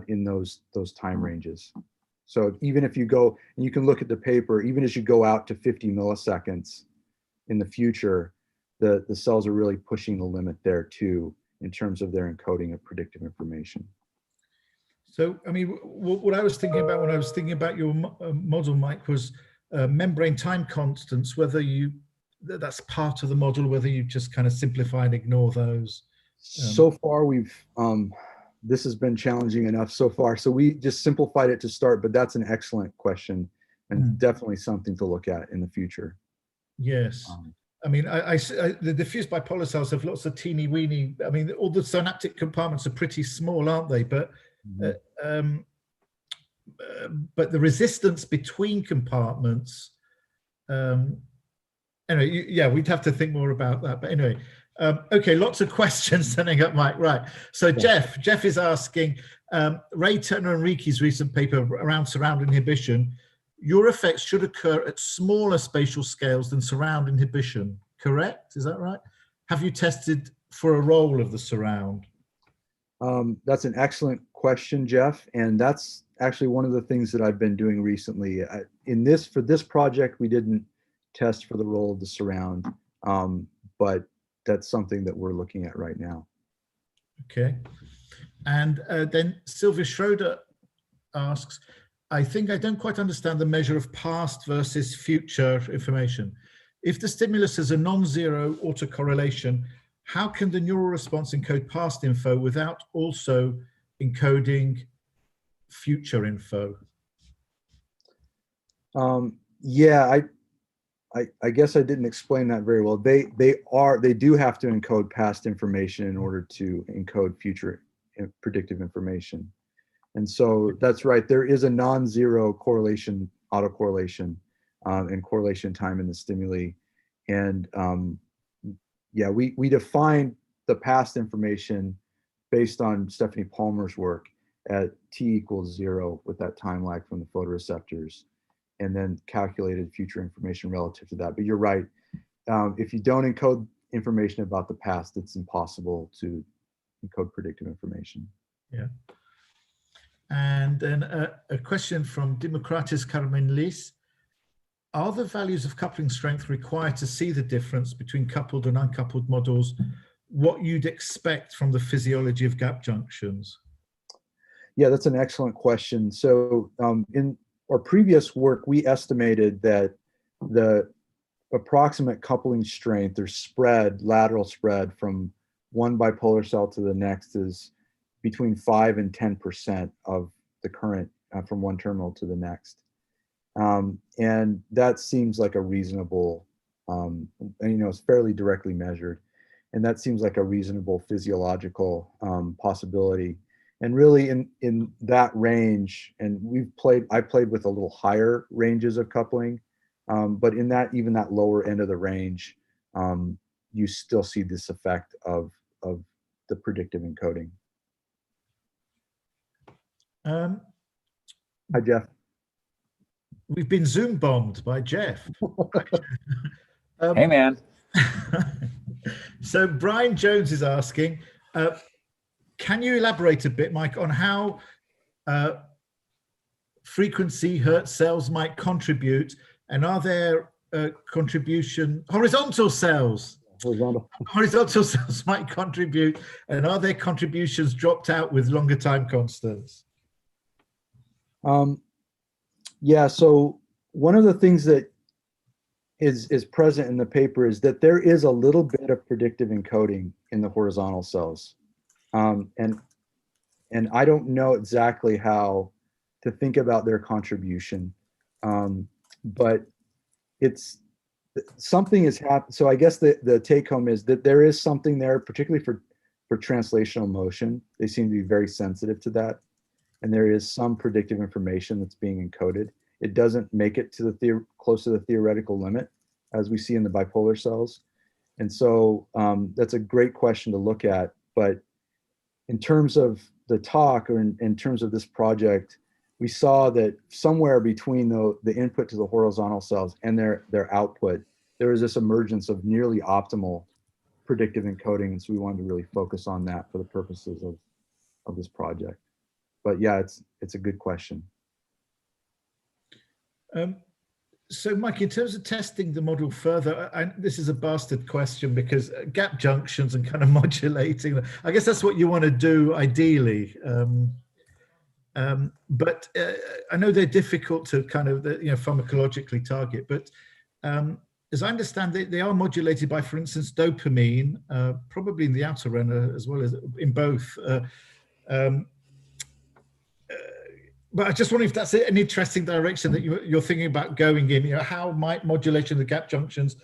in those time ranges. So even if you go, and you can look at the paper, even as you go out to 50 milliseconds in the future, the cells are really pushing the limit there too, in terms of their encoding of predictive information. So, I mean, what I was thinking about when I was thinking about your model, Mike, was membrane time constants, whether that's part of the model, whether you just kind of simplify and ignore those. So far, this has been challenging enough so far. So we just simplified it to start, but that's an excellent question and definitely something to look at in the future. Yes. I mean, the diffuse bipolar cells have lots of teeny weeny, I mean, all the synaptic compartments are pretty small, aren't they? But but the resistance between compartments, anyway, yeah, we'd have to think more about that. But anyway, okay, lots of questions turning up, Mike. Right. So yeah. Jeff is asking, Ray Turner and Riki's recent paper around surround inhibition, your effects should occur at smaller spatial scales than surround inhibition, correct? Is that right? Have you tested for a role of the surround? That's an excellent question, Jeff. And that's actually one of the things that I've been doing recently. For this project, we didn't test for the role of the surround, but that's something that we're looking at right now. Okay. And then Sylvia Schroeder asks, I think I don't quite understand the measure of past versus future information. If the stimulus has a non-zero autocorrelation, how can the neural response encode past info without also encoding future info? Yeah, I guess I didn't explain that very well. They do have to encode past information in order to encode future predictive information. And so that's right. There is a non-zero correlation, autocorrelation, and correlation time in the stimuli. And yeah, we define the past information based on Stephanie Palmer's work at t=0 with that time lag from the photoreceptors, and then calculated future information relative to that. But you're right. If you don't encode information about the past, it's impossible to encode predictive information. Yeah. And then a question from Demokratis Carmen Liz. Are the values of coupling strength required to see the difference between coupled and uncoupled models what you'd expect from the physiology of gap junctions? Yeah, that's an excellent question. So in our previous work, we estimated that the approximate coupling strength or spread, lateral spread from one bipolar cell to the next is between 5 and 10% of the current from one terminal to the next. And that seems like a reasonable, and, it's fairly directly measured. And that seems like a reasonable physiological possibility. And really in that range, and I played with a little higher ranges of coupling, but in even that lower end of the range, you still see this effect of the predictive encoding. Hi, Jeff. We've been Zoom bombed by Jeff. Hey, man. So Brian Jones is asking, can you elaborate a bit, Mike, on how frequency hertz cells might contribute, and are there horizontal cells? Horizontal cells might contribute, and are there contributions dropped out with longer time constants? Yeah, so one of the things that is present in the paper is that there is a little bit of predictive encoding in the horizontal cells. And I don't know exactly how to think about their contribution. But it's something is happening. So I guess the take home is that there is something there, particularly for translational motion. They seem to be very sensitive to that. And there is some predictive information that's being encoded. It doesn't make it to the close to the theoretical limit, as we see in the bipolar cells. And so that's a great question to look at. But in terms of the talk, or in terms of this project, we saw that somewhere between the input to the horizontal cells and their output, there was this emergence of nearly optimal predictive encoding. And so we wanted to really focus on that for the purposes of this project. But yeah, it's a good question. So Mike, in terms of testing the model further, this is a bastard question because gap junctions and kind of modulating, I guess that's what you want to do ideally. But I know they're difficult to kind of pharmacologically target, but as I understand it, they are modulated by, for instance, dopamine, probably in the outer retina as well as in both. But I just wonder if that's an interesting direction that you're thinking about going in. How might modulation of the gap junctions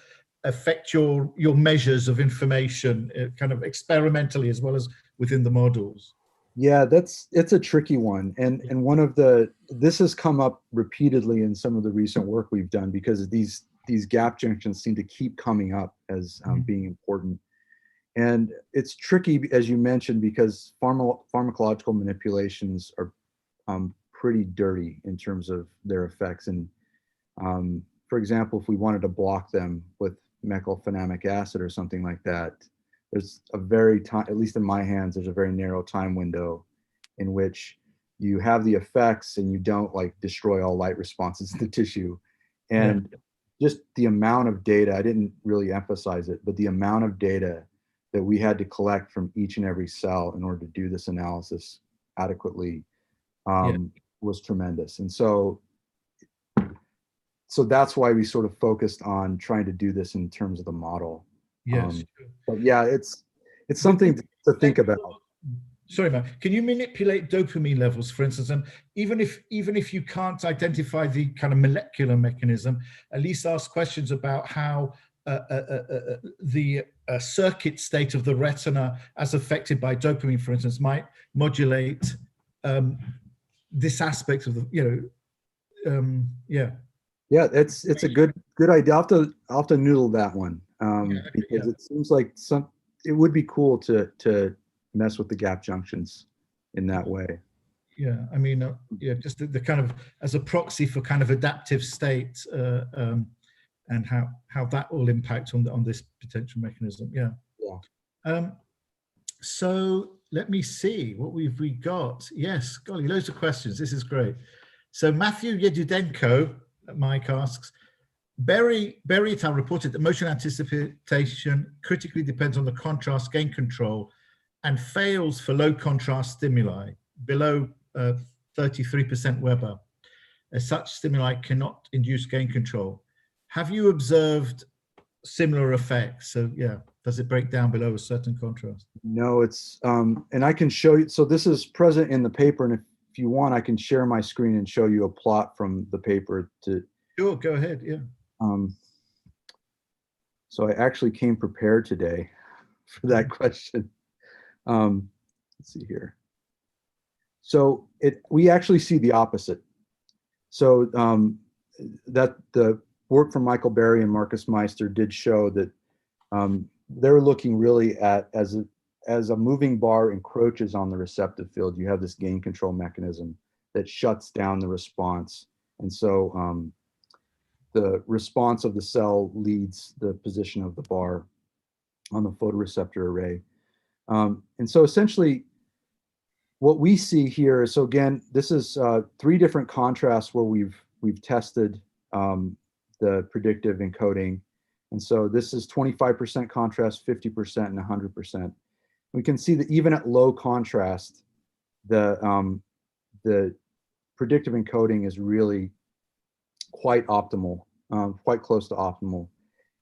affect your measures of information, kind of experimentally as well as within the models? Yeah, it's a tricky one, and this has come up repeatedly in some of the recent work we've done, because these gap junctions seem to keep coming up as being important. And it's tricky, as you mentioned, because pharmacological manipulations are pretty dirty in terms of their effects. And for example, if we wanted to block them with methylphenamic acid or something like that, there's a at least in my hands, there's a very narrow time window in which you have the effects and you don't destroy all light responses in the tissue. And just the amount of data, I didn't really emphasize it, but the amount of data that we had to collect from each and every cell in order to do this analysis adequately was tremendous. And so that's why we sort of focused on trying to do this in terms of the model. Yes. But yeah, it's something to think about. Sorry, man. Can you manipulate dopamine levels, for instance? And even if you can't identify the kind of molecular mechanism, at least ask questions about how the circuit state of the retina, as affected by dopamine, for instance, might modulate this aspect of the, Yeah, it's a good idea. I'll have to noodle that one, because it seems like it would be cool to mess with the gap junctions in that way. Yeah, I mean, just the kind of as a proxy for kind of adaptive state, and how that will impact on this potential mechanism. Yeah. So let me see what we got. Yes, golly, loads of questions. This is great. So Matthew Yedudenko, Mike asks, Berry et al. Reported that motion anticipation critically depends on the contrast gain control and fails for low contrast stimuli below 33% Weber. As such, stimuli cannot induce gain control. Have you observed similar effects? So yeah, does it break down below a certain contrast? No, it's and I can show you. So this is present in the paper, and if you want, I can share my screen and show you a plot from the paper to. Sure, go ahead. Yeah. So I actually came prepared today for that question. Let's see here. So we actually see the opposite. So that the work from Michael Berry and Marcus Meister did show that they're looking really at as a moving bar encroaches on the receptive field, you have this gain control mechanism that shuts down the response. And so the response of the cell leads the position of the bar on the photoreceptor array. And so essentially what we see here is, so again, this is 3 different contrasts where we've tested the predictive encoding. And so this is 25% contrast, 50%, and 100%. We can see that even at low contrast, the predictive encoding is really quite optimal, quite close to optimal.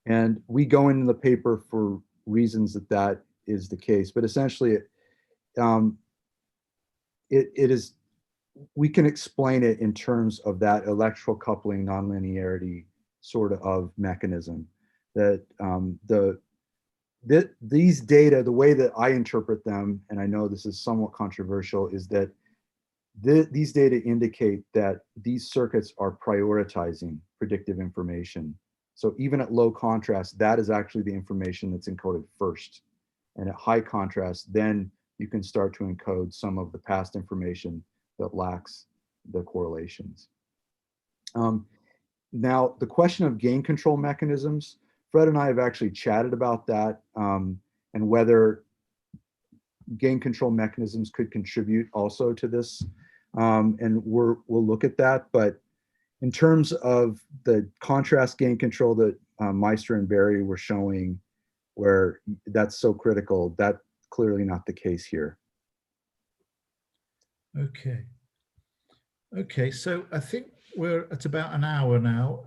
And we go into the paper for reasons that is the case. But essentially, it is we can explain it in terms of that electrical coupling nonlinearity sort of mechanism. That these data, the way that I interpret them, and I know this is somewhat controversial, is that these data indicate that these circuits are prioritizing predictive information. So even at low contrast, that is actually the information that's encoded first. And at high contrast, then you can start to encode some of the past information that lacks the correlations. Now, the question of gain control mechanisms, Fred and I have actually chatted about that, and whether gain control mechanisms could contribute also to this. And we'll look at that. But in terms of the contrast gain control that Meister and Barry were showing, where that's so critical, that's clearly not the case here. Okay, so I think we're at about an hour now.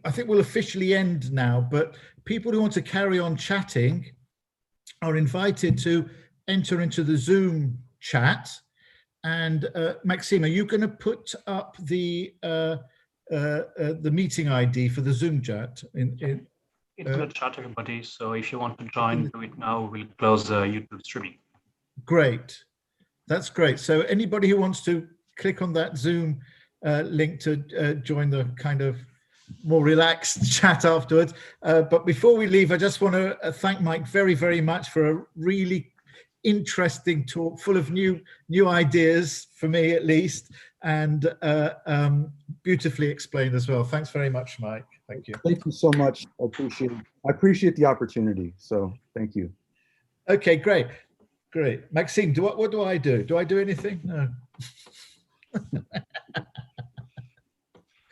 I think we'll officially end now, but people who want to carry on chatting are invited to enter into the Zoom chat. And Maxime, are you going to put up the meeting ID for the Zoom chat? It's in the chat, everybody. So if you want to join, do it now. We'll close YouTube streaming. Great. That's great. So anybody who wants to click on that Zoom link to join the kind of more relaxed chat afterwards. But before we leave, I just want to thank Mike very, very much for a really interesting talk, full of new ideas for me at least, and beautifully explained as well. Thanks very much, Mike. Thank you. Thank you so much. I appreciate the opportunity. So thank you. Okay, great. Maxime, what do I do? Do I do anything? No.